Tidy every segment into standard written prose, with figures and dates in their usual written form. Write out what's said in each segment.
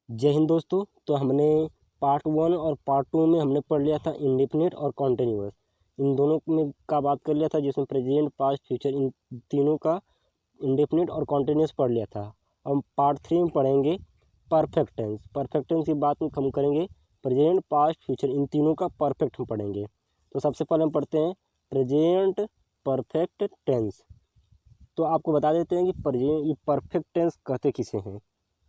जय हिंद दोस्तों। तो हमने पार्ट 1 और पार्ट 2 में हमने पढ़ लिया था इंडेफिनिट और कॉन्टिन्यूअस। इन दोनों में का बात कर लिया था, जिसमें प्रेजेंट, पास्ट, फ्यूचर इन तीनों का इंडेफिनिट और कॉन्टिन्यूअस पढ़ लिया था। हम पार्ट 3 में पढ़ेंगे परफेक्ट टेंस। परफेक्ट टेंस की बात में हम करेंगे प्रेजेंट, पास्ट, फ्यूचर इन तीनों का परफेक्ट हम पढ़ेंगे। तो सबसे पहले हम पढ़ते हैं प्रेजेंट परफेक्ट टेंस। तो आपको बता देते हैं कि प्रेजेंट ये परफेक्ट टेंस कहते किसे हैं।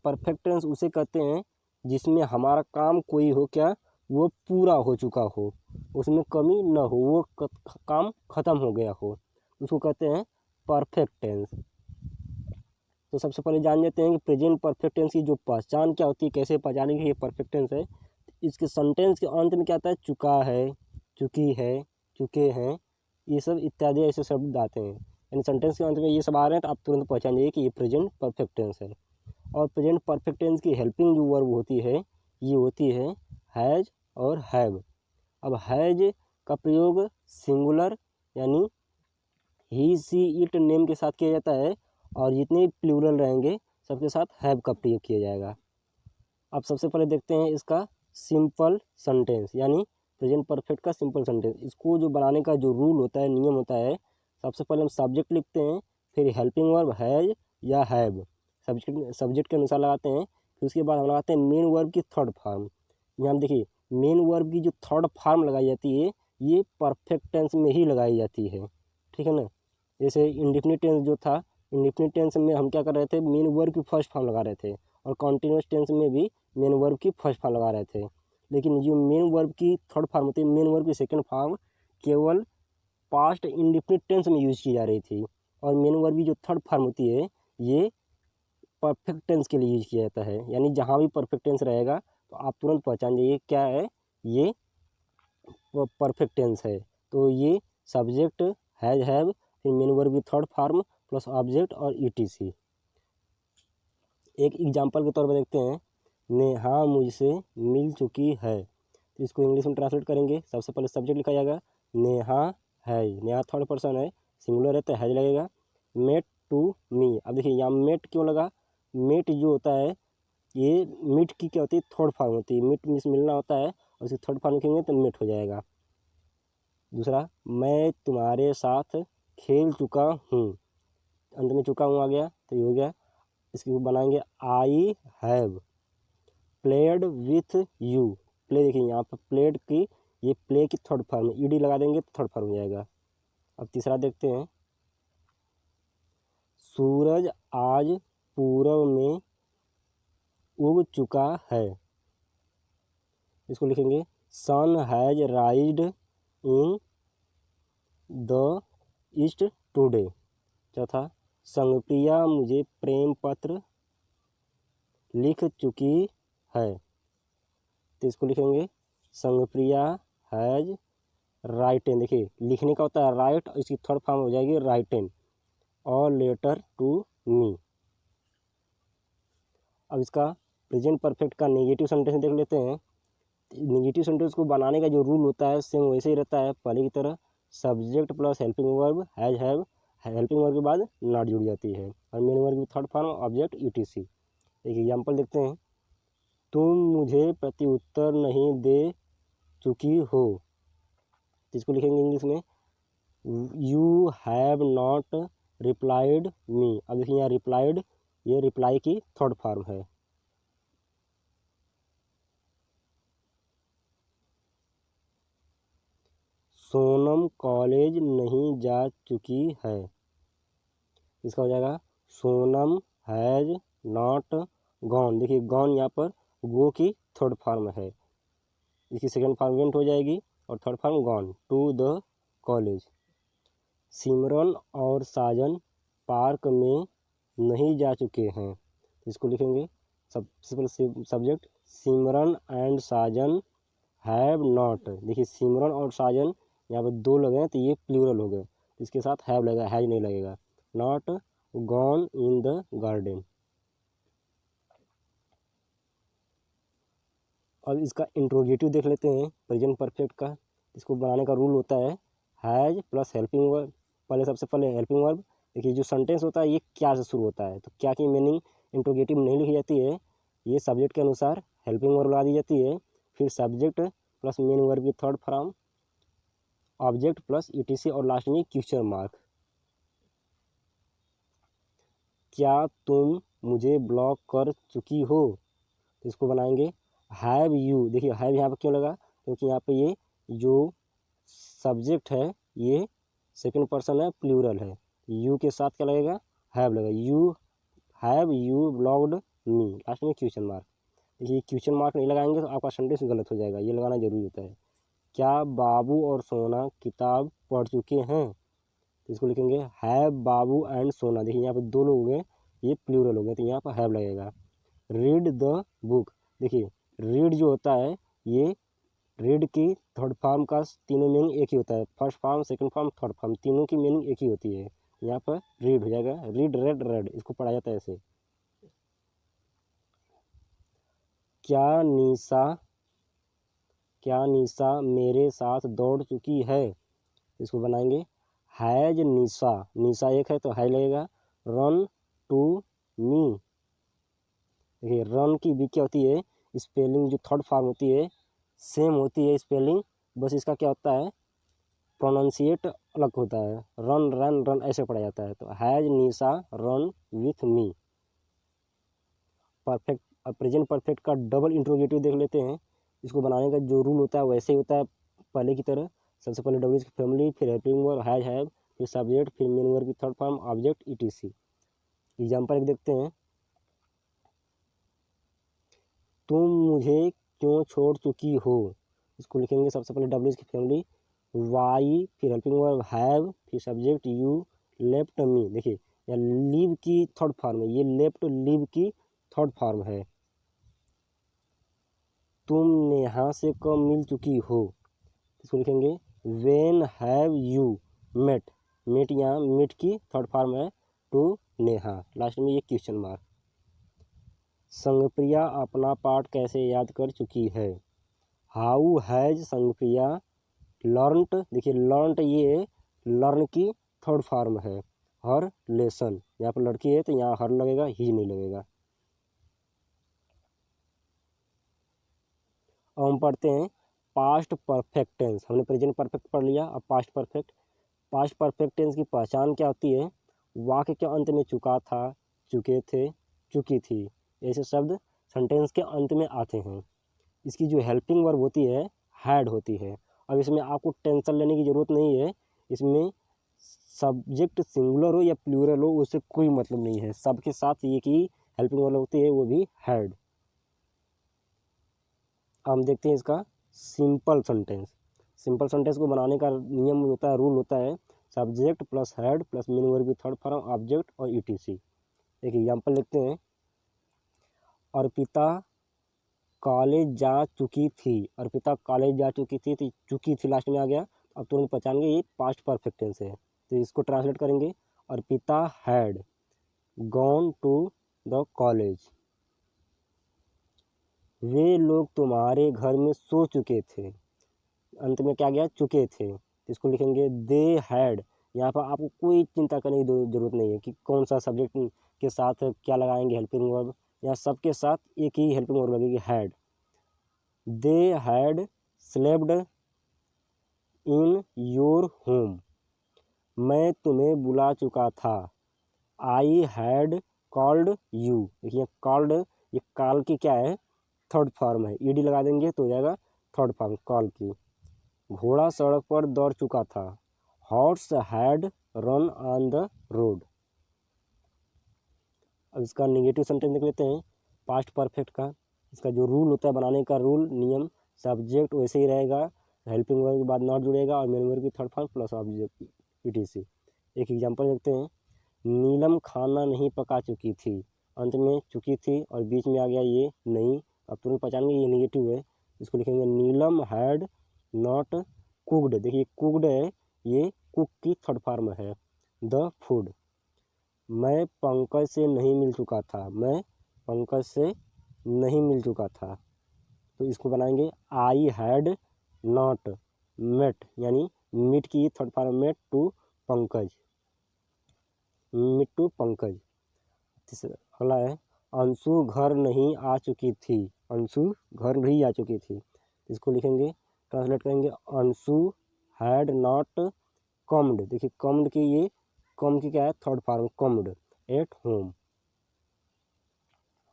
परफेक्ट टेंस उसे कहते हैं जिसमें हमारा काम कोई हो क्या, वो पूरा हो चुका हो, उसमें कमी न हो, वो काम ख़त्म हो गया हो, उसको कहते हैं परफेक्ट टेंस। तो सबसे पहले जान लेते हैं कि प्रेजेंट परफेक्ट टेंस की जो पहचान क्या होती है, कैसे पहचानेंगे ये परफेक्ट टेंस है। इसके सेंटेंस के अंत में क्या आता है, चुका है, चुकी है, चुके हैं, ये सब इत्यादि ऐसे शब्द आते हैं। यानी सेंटेंस के अंत में ये सब आ रहे हैं तो आप तुरंत पहचान जाइए कि ये प्रेजेंट परफेक्ट टेंस है। और प्रेजेंट परफेक्ट टेंस की हेल्पिंग जो वर्ब होती है ये होती है हैज़ और हैव। अब हैज़ का प्रयोग सिंगुलर यानी ही, सी, इट, नेम के साथ किया जाता है, और जितने प्लूरल रहेंगे सबके साथ हैव का प्रयोग किया जाएगा। अब सबसे पहले देखते हैं इसका सिंपल सेंटेंस, यानी प्रेजेंट परफेक्ट का सिंपल सेंटेंस। इसको जो बनाने का जो रूल होता है, नियम होता है, सबसे पहले हम सब्जेक्ट लिखते हैं, फिर हेल्पिंग वर्ब हैज़ या हैव सब्जेक्ट के अनुसार लगाते हैं, फिर उसके बाद हम लगाते हैं मेन वर्ब की थर्ड फॉर्म। यहाँ हम देखिए मेन वर्ब की जो थर्ड फॉर्म लगाई जाती है ये परफेक्ट टेंस में ही लगाई जाती है, ठीक है ना। जैसे इंडेफिनिट टेंस जो था, इंडेफिनिट टेंस में हम क्या कर रहे थे, मेन वर्ब की फर्स्ट फॉर्म लगा रहे थे, और कॉन्टिन्यूस टेंस में भी मेन वर्ब की फर्स्ट फॉर्म लगा रहे थे। लेकिन जो मेन वर्ब की थर्ड फॉर्म होती है, मेन वर्ब की सेकंड फॉर्म केवल पास्ट इंडेफिनिट टेंस में यूज की जा रही थी, और मेन वर्ब की जो थर्ड फॉर्म होती है ये परफेक्ट टेंस के लिए यूज किया जाता है। यानी जहाँ भी परफेक्ट टेंस रहेगा तो आप तुरंत पहचान जाइए क्या है, ये परफेक्ट टेंस है। तो ये सब्जेक्ट हैज, हैव, फिर मेन वर्ब की थर्ड फॉर्म प्लस ऑब्जेक्ट और ईटीसी। एक एग्जांपल के तौर पर देखते हैं, नेहा मुझसे मिल चुकी है। तो इसको इंग्लिश में ट्रांसलेट करेंगे। सबसे पहले सब्जेक्ट लिखा जाएगा नेहा है, नेहा थर्ड पर्सन है, सिंगुलर है तो हैज लगेगा। मेट टू मी, अब देखिए यहाँ मेट क्यों लगा, मेट जो होता है ये मीट की क्या होती है, थर्ड फॉर्म होती है, मीट मीन्स मिलना होता है, और उसकी थर्ड फॉर्म लिखेंगे तो मेट हो जाएगा। दूसरा, मैं तुम्हारे साथ खेल चुका हूँ, अंत में चुका हूँ आ गया तो ये हो गया। इसकी बनाएंगे I have played with you. Play देखिए यहाँ पर प्लेड की ये प्ले की थर्ड फॉर्म, ईडी लगा देंगे तो थर्ड फॉर्म हो जाएगा। अब तीसरा देखते हैं, सूरज आज पूरब में उग चुका है। इसको लिखेंगे sun has rised in the east today. चौथा, संगप्रिया मुझे प्रेम पत्र लिख चुकी है। तो इसको लिखेंगे संगप्रिया हैज राइटेन। देखिए लिखने का होता है राइट, और इसकी थर्ड फॉर्म हो जाएगी राइटेन, और लेटर टू मी। अब इसका प्रेजेंट परफेक्ट का नेगेटिव सेंटेंस देख लेते हैं। नेगेटिव सेंटेंस को बनाने का जो रूल होता है सेम वैसे ही रहता है पहले की तरह। Subject plus helping verb has, have, helping verb के बाद नॉट जुड़ जाती है, और मेन वर्ब की थर्ड फॉर्म ऑब्जेक्ट ईटीसी। एक एग्जांपल देखते हैं, तुम मुझे प्रत्युत्तर नहीं दे चुकी हो। तो इसको लिखेंगे इंग्लिश में यू हैव नॉट रिप्लाइड मी। अब देखिए यहाँ रिप्लाइड, ये रिप्लाई की थर्ड फॉर्म है। सोनम कॉलेज नहीं जा चुकी है। इसका हो जाएगा सोनम हैज नॉट गॉन। देखिए गॉन यहाँ पर गो की थर्ड फॉर्म है, इसकी सेकंड फॉर्म वेंट हो जाएगी, और third form gone to the college. Simran और साजन पार्क में नहीं जा चुके हैं। इसको लिखेंगे सबसे पहले subject Simran and Sajan have not. देखिए सिमरन और साजन यहाँ पर दो लगे हैं तो ये प्लूरल हो गए, इसके साथ हैव लगेगा, हैज नहीं लगेगा। Not gone in the garden. अब इसका इंट्रोगेटिव देख लेते हैं प्रेजेंट परफेक्ट का। इसको बनाने का रूल होता है हैज प्लस हेल्पिंग वर्ब। पहले सबसे पहले हेल्पिंग वर्ब। देखिए जो सेंटेंस होता है ये क्या से शुरू होता है, तो क्या की मीनिंग इंट्रोगेटिव नहीं लिखी जाती है, ये सब्जेक्ट के अनुसार हेल्पिंग वर्ब लगा दी जाती है, फिर सब्जेक्ट प्लस मेन वर्ब की third form, object plus etc और लास्ट में क्वेश्चन मार्क। क्या तुम मुझे ब्लॉक कर चुकी हो, तो इसको बनाएंगे हैव यू। देखिए हैव यहाँ पर क्यों लगा, क्योंकि यहाँ पे ये जो सब्जेक्ट है ये सेकंड पर्सन है, प्लूरल है, यू के साथ क्या लगेगा, हैव लगेगा। You have you blocked me, last में क्वेश्चन मार्क। देखिए क्वेश्चन मार्क नहीं लगाएंगे तो आपका सेंटेंस गलत हो जाएगा, ये लगाना जरूरी होता है। क्या बाबू और सोना किताब पढ़ चुके हैं, तो इसको लिखेंगे हैव बाबू एंड सोना। देखिए यहाँ पे दो लोग हो गए, ये प्लूरल हो गए, तो यहाँ पर हैव लगेगा। रीड द बुक, देखिए रीड जो होता है ये रीड की थर्ड फॉर्म का तीनों मीनिंग एक ही होता है, first form, second form, third form, तीनों की मीनिंग एक ही होती है। यहाँ पर रीड हो जाएगा, रीड रेड रेड, इसको पढ़ा जाता है ऐसे। क्या निशा मेरे साथ दौड़ चुकी है, इसको बनाएंगे हैज निशा, निशा एक है तो है लगेगा। रन टू मी, देखिए रन की भी क्या होती है, स्पेलिंग जो थर्ड फॉर्म होती है सेम होती है स्पेलिंग, बस इसका क्या होता है प्रोनाउंसिएट अलग होता है, रन रन रन ऐसे पढ़ा जाता है। तो has Nisha run with me. Perfect, present perfect का डबल इंट्रोगेटिव देख लेते हैं। इसको बनाने का जो रूल होता है वैसे ही होता है पहले की तरह। सबसे पहले डब्ल्यू की फैमिली, फिर हेल्पिंग वर्ब हैज हैव, फिर सब्जेक्ट, फिर मेन वर्ब की third form, object etc. Example एक देखते हैं। तुम मुझे क्यों छोड़ चुकी हो, इसको लिखेंगे सबसे पहले डब्ल्यू की फैमिली, वाई, फिर हेल्पिंग वर्ब हैव, फिर सब्जेक्ट यू, लेफ्ट मी। देखिए यहाँ लीव की थर्ड फॉर्म है, ये लेफ्ट लीव की थर्ड फॉर्म है। तुम नेहा से कब मिल चुकी हो, इसको लिखेंगे when have you met, met यहाँ मेट की थर्ड फॉर्म है टू नेहा, लास्ट में ये क्वेश्चन मार्क। संगप्रिया अपना पाठ कैसे याद कर चुकी है, हाउ हैज संगप्रिया लर्नट। देखिए लर्नट ये लर्न की थर्ड फॉर्म है, हर लेसन, यहाँ पर लड़की है तो यहाँ हर लगेगा, ही नहीं लगेगा। अब हम पढ़ते हैं पास्ट परफेक्ट टेंस। हमने प्रेजेंट परफेक्ट पढ़ लिया, अब past perfect. Past perfect tense की पहचान क्या होती है, वाक्य के अंत में चुका था, चुके थे, चुकी थी, ऐसे शब्द सेंटेंस के अंत में आते हैं। इसकी जो हेल्पिंग वर्ब होती है हैड होती है। अब इसमें आपको टेंशन लेने की ज़रूरत नहीं है, इसमें सब्जेक्ट सिंगुलर हो या प्लूरल हो उससे कोई मतलब नहीं है, सबके साथ ये की हेल्पिंग वर्ब होती है वो भी हैड। हम देखते हैं इसका सिंपल सेंटेंस। सिंपल सेंटेंस को बनाने का नियम होता है, रूल होता है subject plus head plus main verb की थर्ड फॉर्म, ऑब्जेक्ट और ईटीसी। एक एग्जांपल देखते हैं। अर्पिता कॉलेज जा चुकी थी, अर्पिता कॉलेज जा चुकी थी, तो चुकी थी लास्ट में आ गया, अब तुरंत पहचान गए ये पास्ट परफेक्ट टेंस है, तो इसको ट्रांसलेट करेंगे Arpita had gone to the college. वे लोग तुम्हारे घर में सो चुके थे, अंत में क्या गया चुके थे, तो इसको लिखेंगे दे हैड। यहाँ पर आपको कोई चिंता करने की जरूरत नहीं है कि कौन सा सब्जेक्ट के साथ क्या लगाएंगे हेल्पिंग वर्ब, यहाँ सबके साथ एक ही हेल्पिंग वर्ब लगेगी had. They had slept in your home, मैं तुम्हें बुला चुका था, आई हैड कॉल्ड यू। देखिए कॉल्ड, ये कॉल की क्या है थर्ड फॉर्म है, ईडी लगा देंगे तो हो जाएगा थर्ड फॉर्म कॉल की। घोड़ा सड़क पर दौड़ चुका था, horse had run on the road. अब इसका नेगेटिव सेंटेंस देख लेते हैं पास्ट परफेक्ट का। इसका जो रूल होता है बनाने का रूल नियम, सब्जेक्ट वैसे ही रहेगा, हेल्पिंग वर्ब के बाद नॉट जुड़ेगा और मेन वर्ब की third form plus object etc. एक एग्जांपल देखते हैं। नीलम खाना नहीं पका चुकी थी, अंत में चुकी थी और बीच में आ गया ये नहीं, अब तुरंत पहचानेंगे ये नेगेटिव है, इसको लिखेंगे नीलम हैड नॉट कुकड। देखिए कुकड है, ये कुक की थर्ड फॉर्म है द फूड। मैं पंकज से नहीं मिल चुका था, मैं पंकज से नहीं मिल चुका था, तो इसको बनाएंगे आई हैड नॉट मेट, यानी मीट की third form met to Pankaj, meet to Pankaj. तीसरा अगला है अंशु घर नहीं आ चुकी थी, अंशु घर नहीं आ चुकी थी। इसको लिखेंगे, ट्रांसलेट करेंगे, अंशु हैड नॉट कम्ड। देखिए कम्ड की, ये कम की क्या है, third form, comed at home.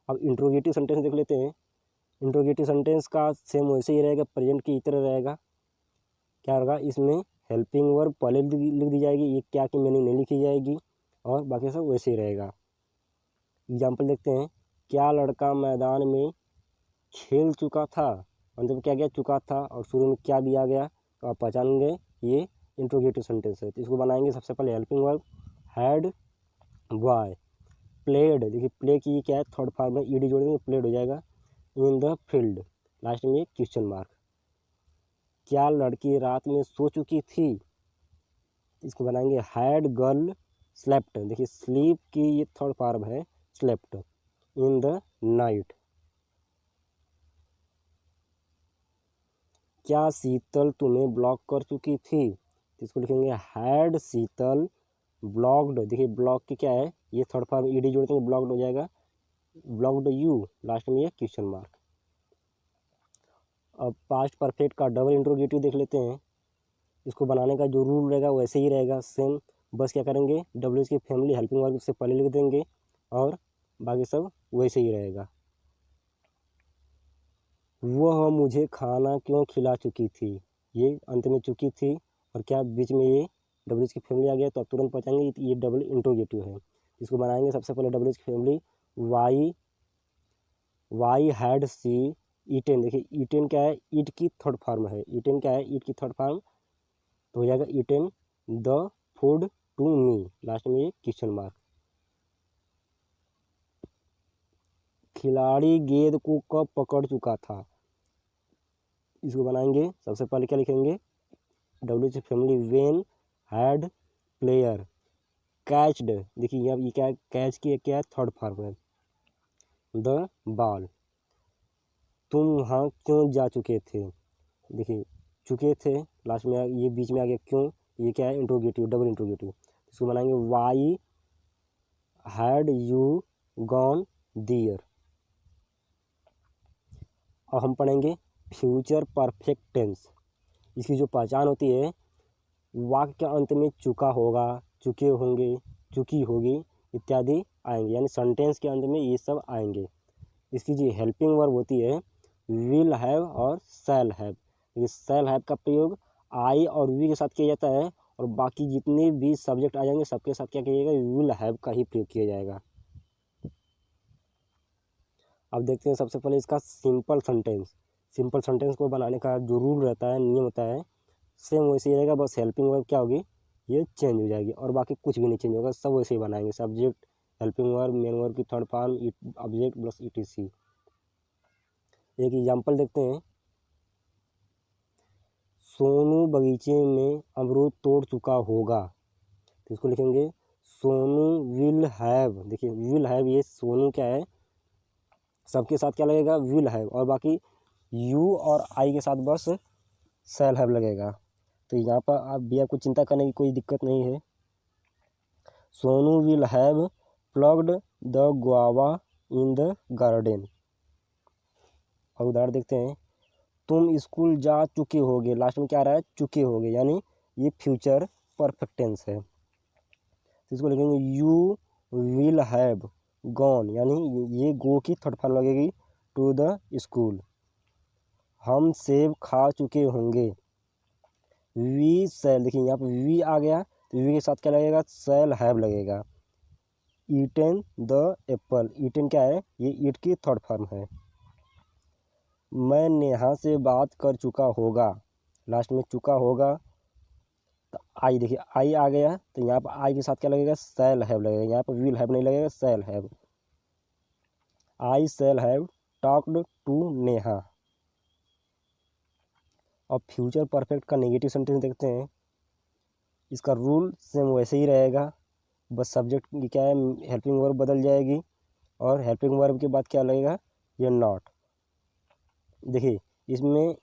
अब इंट्रोगेटिव सेंटेंस देख लेते हैं। इंट्रोगेटिव सेंटेंस का सेम वैसे ही रहेगा, प्रेजेंट की तरह रहेगा। क्या होगा, इसमें हेल्पिंग वर्ब पहले लिख दी जाएगी, ये क्या की मीनिंग नहीं लिखी जाएगी, और बाकी सब वैसे ही रहेगा। एग्जाम्पल देखते हैं, क्या लड़का मैदान में खेल चुका था, मतलब क्या क्या चुका था और शुरू में क्या दिया गया, तो आप पहचानेंगे ये इंट्रोगेटिव सेंटेंस है। तो इसको बनाएंगे सबसे पहले helping verb had boy played. देखिए प्ले की क्या है, थर्ड फॉर्म में ईडी जोड़ेंगे, प्लेड हो जाएगा। इन द फील्ड, लास्ट में एक क्वेश्चन मार्क। क्या लड़की रात में सो चुकी थी, इसको बनाएंगे हैड गर्ल स्लेप्ट। देखिए स्लीप की ये थर्ड फॉर्म है, स्लेप्ट इन द नाइट। क्या शीतल तुम्हें ब्लॉक कर चुकी थी, इसको लिखेंगे हैड शीतल ब्लॉक्ड। देखिए ब्लॉक की क्या है, ये थर्ड फॉर्म ईडी जोड़ते हैं, ब्लॉक्ड हो जाएगा, ब्लॉक्ड यू, लास्ट में ये क्वेश्चन मार्क। अब पास्ट परफेक्ट का डबल इंट्रोगेटिव देख लेते हैं। इसको बनाने का जो रूल रहेगा वैसे ही रहेगा सेम, बस क्या करेंगे, डब्ल्यू की फैमिली हेल्पिंग वर्ब से पहले लिख देंगे और बाकी सब वैसे ही रहेगा। वह मुझे खाना क्यों खिला चुकी थी, ये अंत में चुकी थी और क्या बीच में ये डब्ल्यू की फैमिली आ गया, तो आप तुरंत पहुँचाएंगे ये डबल इंट्रोगेटिव है। इसको बनाएंगे सबसे पहले डब्ल्यू की family why had she eaten. देखिए ईटेन क्या है, ईट की थर्ड फॉर्म है, ईटेन क्या है, ईट की थर्ड फॉर्म, तो हो जाएगा eaten the food to me, last में ये क्वेश्चन मार्क। खिलाड़ी गेंद को कब पकड़ चुका था, इसको बनाएंगे सबसे पहले क्या लिखेंगे, W C family when had player caught. देखिए यहाँ ये क्या है, कैच की क्या है, थर्ड फॉर्म है, द बॉल। तुम वहाँ क्यों जा चुके थे, देखिए चुके थे, लास्ट में ये बीच में आ गया क्यों, ये क्या है, इंट्रोगेटिव, डबल इंट्रोगेटिव। इसको बनाएंगे why had you gone there. अब हम पढ़ेंगे फ्यूचर परफेक्ट टेंस। इसकी जो पहचान होती है, वाक्य के अंत में चुका होगा, चुके होंगे, चुकी होगी इत्यादि आएंगे, यानी सेंटेंस के अंत में ये सब आएंगे। इसकी जो हेल्पिंग वर्ब होती है विल हैव और शैल हैव। ये शैल हैव का प्रयोग आई और वी के साथ किया जाता है, और बाकी जितने भी सब्जेक्ट आ जाएंगे सबके साथ क्या किया जाएगा, विल हैव का ही प्रयोग किया जाएगा। अब देखते हैं सबसे पहले इसका सिंपल सेंटेंस। सिंपल सेंटेंस को बनाने का जो रूल रहता है, नियम होता है, सेम वैसे ही रहेगा, बस हेल्पिंग वर्ब क्या होगी, ये चेंज हो जाएगी और बाकी कुछ भी नहीं चेंज होगा, सब वैसे ही बनाएंगे, subject, helping verb, main verb की third form, object plus ETC. एक एग्जांपल देखते हैं, सोनू बगीचे में अमरूद तोड़ चुका होगा, तो इसको लिखेंगे सोनू विल हैव। देखिए विल हैव, ये सोनू क्या है, सबके साथ क्या लगेगा, विल हैव, और बाकी यू और आई के साथ बस शैल हैव लगेगा। तो यहाँ पर आप भी आपको चिंता करने की कोई दिक्कत नहीं है। Sonu will have plugged the guava in the garden. और उदाहरण देखते हैं, तुम स्कूल जा चुके होगे, लास्ट में क्या आ रहा है, चुके होगे, यानी ये फ्यूचर परफेक्ट टेंस है। तो इसको लिखेंगे यू विल हैव गॉन, यानी ये गो की थर्ड फॉर्म लगेगी, टू द स्कूल। हम सेब खा चुके होंगे, वी शैल, देखिए यहाँ पर वी आ गया तो वी के साथ क्या लगेगा, शैल हैव लगेगा। ईटेन द एप्पल, ईटेन क्या है, ये ईट की थर्ड फॉर्म है। मैं नेहा से बात कर चुका होगा, लास्ट में चुका होगा, तो आई, देखिए आई आ गया तो यहाँ पर आई के साथ क्या लगेगा, शैल हैव लगेगा, यहाँ पर विल हैव नहीं लगेगा, shall have. I shall have talked to Neha. अब फ्यूचर परफेक्ट का नेगेटिव सेंटेंस देखते हैं। इसका रूल सेम वैसे ही रहेगा, बस सब्जेक्ट की क्या है, हेल्पिंग वर्ब बदल जाएगी और हेल्पिंग वर्ब के बाद क्या लगेगा, ये नॉट। देखिए इसमें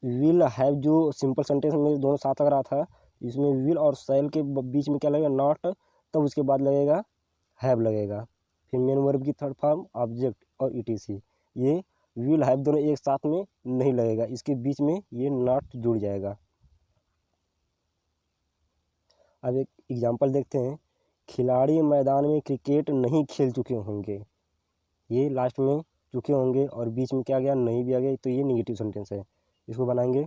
विल हैव जो सिंपल सेंटेंस में दोनों साथ लग रहा था, इसमें विल और शैल के बीच में क्या लगेगा, नॉट, तब उसके बाद लगेगा हैव लगेगा। फिर मेन वर्ब की थर्ड फॉर्म ऑब्जेक्ट और ईटीसी। ये विल हैव दोनों एक साथ में नहीं लगेगा, इसके बीच में ये नॉट जुड़ जाएगा। अब एक एग्जांपल देखते हैं। खिलाड़ी मैदान में क्रिकेट नहीं खेल चुके होंगे, ये लास्ट में चुके होंगे और बीच में क्या गया, नहीं भी आ गया, तो ये नेगेटिव सेंटेंस है। इसको बनाएंगे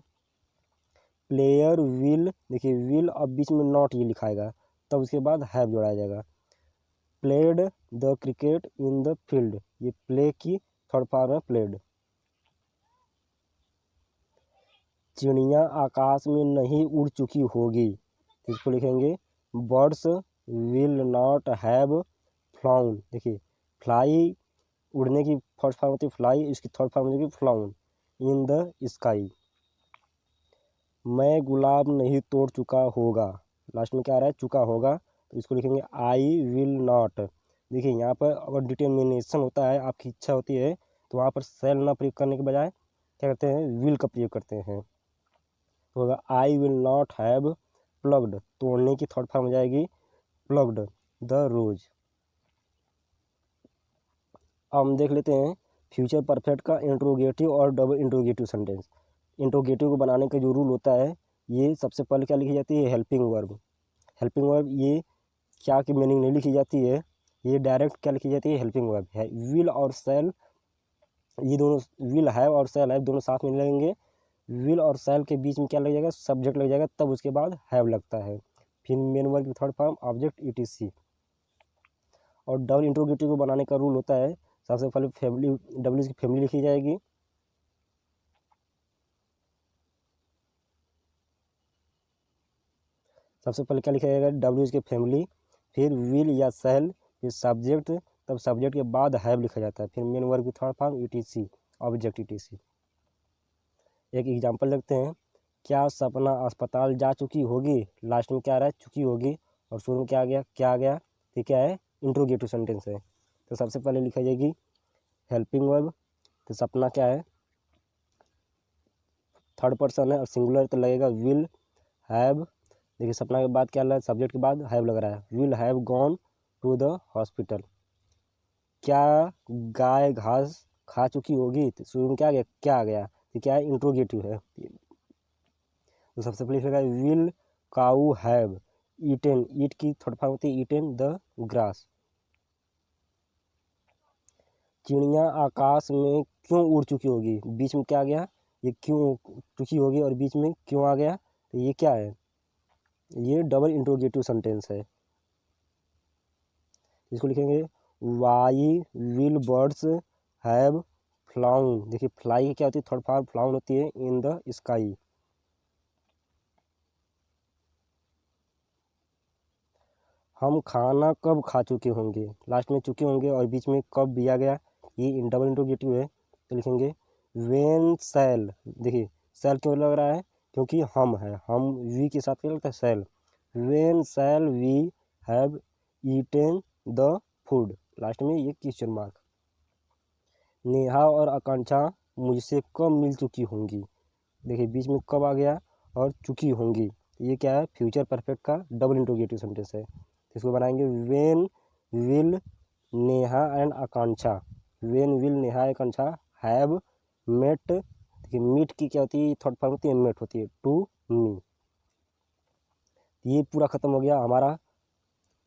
प्लेयर विल, देखिए विल और बीच में नॉट ये लिखाएगा, तब उसके बाद हैव जोड़ा जाएगा। Played the cricket in the field, ये प्ले की थर्ड फॉर्म है प्लेड। चिड़िया आकाश में नहीं उड़ चुकी होगी, इसको लिखेंगे बर्ड्स विल नॉट हैव फ्लाउन। देखिए फ्लाई उड़ने की फर्स्ट फॉर्म होती है फ्लाई, इसकी थर्ड फॉर्म होती है फ्लाउन इन द स्काई। मैं गुलाब नहीं तोड़ चुका होगा, लास्ट में क्या आ रहा है, चुका होगा, तो इसको लिखेंगे आई विल नॉट। देखिए यहाँ पर अगर डिटर्मिनेशन होता है, आपकी इच्छा होती है, तो वहाँ पर सेल ना प्रयोग करने के बजाय क्या करते हैं, विल का प्रयोग करते हैं। तो होगा I will not have plugged, तोड़ने की थर्ड फॉर्म हो जाएगी प्लग्ड द रोज। अब हम देख लेते हैं फ्यूचर परफेक्ट का इंट्रोगेटिव और डबल इंट्रोगेटिव सेंटेंस। इंट्रोगेटिव को बनाने का जो रूल होता है, ये सबसे पहले क्या लिखी जाती है, हेल्पिंग वर्ब। हेल्पिंग वर्ब ये क्या की मीनिंग नहीं लिखी जाती है, ये डायरेक्ट क्या लिखी जाती है, हेल्पिंग वर्ब है। विल और सेल, ये दोनों विल हैव और सेल हैव दोनों साथ में लगेंगे। विल और सेल के बीच में क्या लग जाएगा, सब्जेक्ट लग जाएगा, तब उसके बाद हैव लगता है। फिर मेन वर्ब की थर्ड फॉर्म ऑब्जेक्ट ईटीसी। और डबल इंट्रोगेटिव को बनाने का रूल होता है, सबसे पहले फैमिली, डब्ल्यू की फैमिली लिखी जाएगी, सबसे पहले क्या लिखा जाएगा, डब्ल्यू की फैमिली, फिर विल या सेल, फिर सब्जेक्ट, तब सब्जेक्ट के बाद हैव लिखा जाता है, फिर मेन वर्ब की third form etc, object etc. एक एग्जांपल देखते हैं। क्या सपना अस्पताल जा चुकी होगी, लास्ट में क्या आ रहा है, चुकी होगी, और शुरू में क्या आ गया, क्या आ गया, तो क्या है, इंट्रोगेटिव सेंटेंस है। तो सबसे पहले लिखा जाएगी हेल्पिंग वर्ब, तो सपना क्या है, थर्ड पर्सन है और सिंगुलर, तो लगेगा विल हैव। देखिए सपना के बाद क्या लगा है, सब्जेक्ट के बाद हैव लग रहा है, will have gone to the hospital. क्या गाय घास खा चुकी होगी, तो शुरू में क्या आ गया, क्या आ गया, तो क्या है, इंट्रोगेटिव है। तो सबसे पहले लिखेगा विल काऊ हैव ईटेन, ईट की थर्ड फॉर्म होती है ईटेन द ग्रास। चिड़िया आकाश में क्यों उड़ चुकी होगी, बीच में क्या आ गया, ये क्यों चुकी होगी और बीच में क्यों आ गया, तो ये क्या है, ये डबल इंट्रोगेटिव सेंटेंस है। इसको लिखेंगे वाई विल बर्ड्स हैव फ्लाउन। देखिए फ्लाई की क्या होती है, थर्ड फॉर्म फ्लाउन होती है इन द स्काई। हम खाना कब खा चुके होंगे, लास्ट में चुके होंगे और बीच में कब भी आ गया, ये डबल इंट्रोगेटिव है, तो लिखेंगे वेन सेल। देखिए सेल क्यों लग रहा है, क्योंकि हम है, हम वी के साथ क्या लगता है, shall. When shall we have eaten the food, last में ये क्वेश्चन मार्क। नेहा और आकांक्षा मुझसे कब मिल चुकी होंगी, देखिए बीच में कब आ गया और चुकी होंगी, ये क्या है, फ्यूचर परफेक्ट का डबल इंट्रोगेटिव सेंटेंस है। इसको बनाएंगे when will Neha and Akanksha, when will Neha Akanksha have met. देखिए मीट की क्या होती है, थर्ड फॉर्म होती है मेट होती है, टू मी। ये पूरा खत्म हो गया हमारा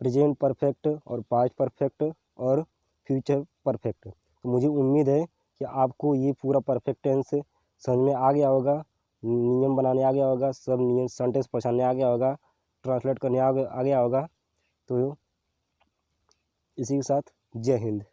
प्रेजेंट परफेक्ट और पास्ट परफेक्ट और फ्यूचर परफेक्ट। तो मुझे उम्मीद है कि आपको ये पूरा परफेक्ट टेंस समझ में आ गया होगा, नियम बनाने आ गया होगा, सब नियम सेंटेंस पहचानने आ गया होगा, ट्रांसलेट करने आ गया होगा। तो इसी के साथ जय हिंद।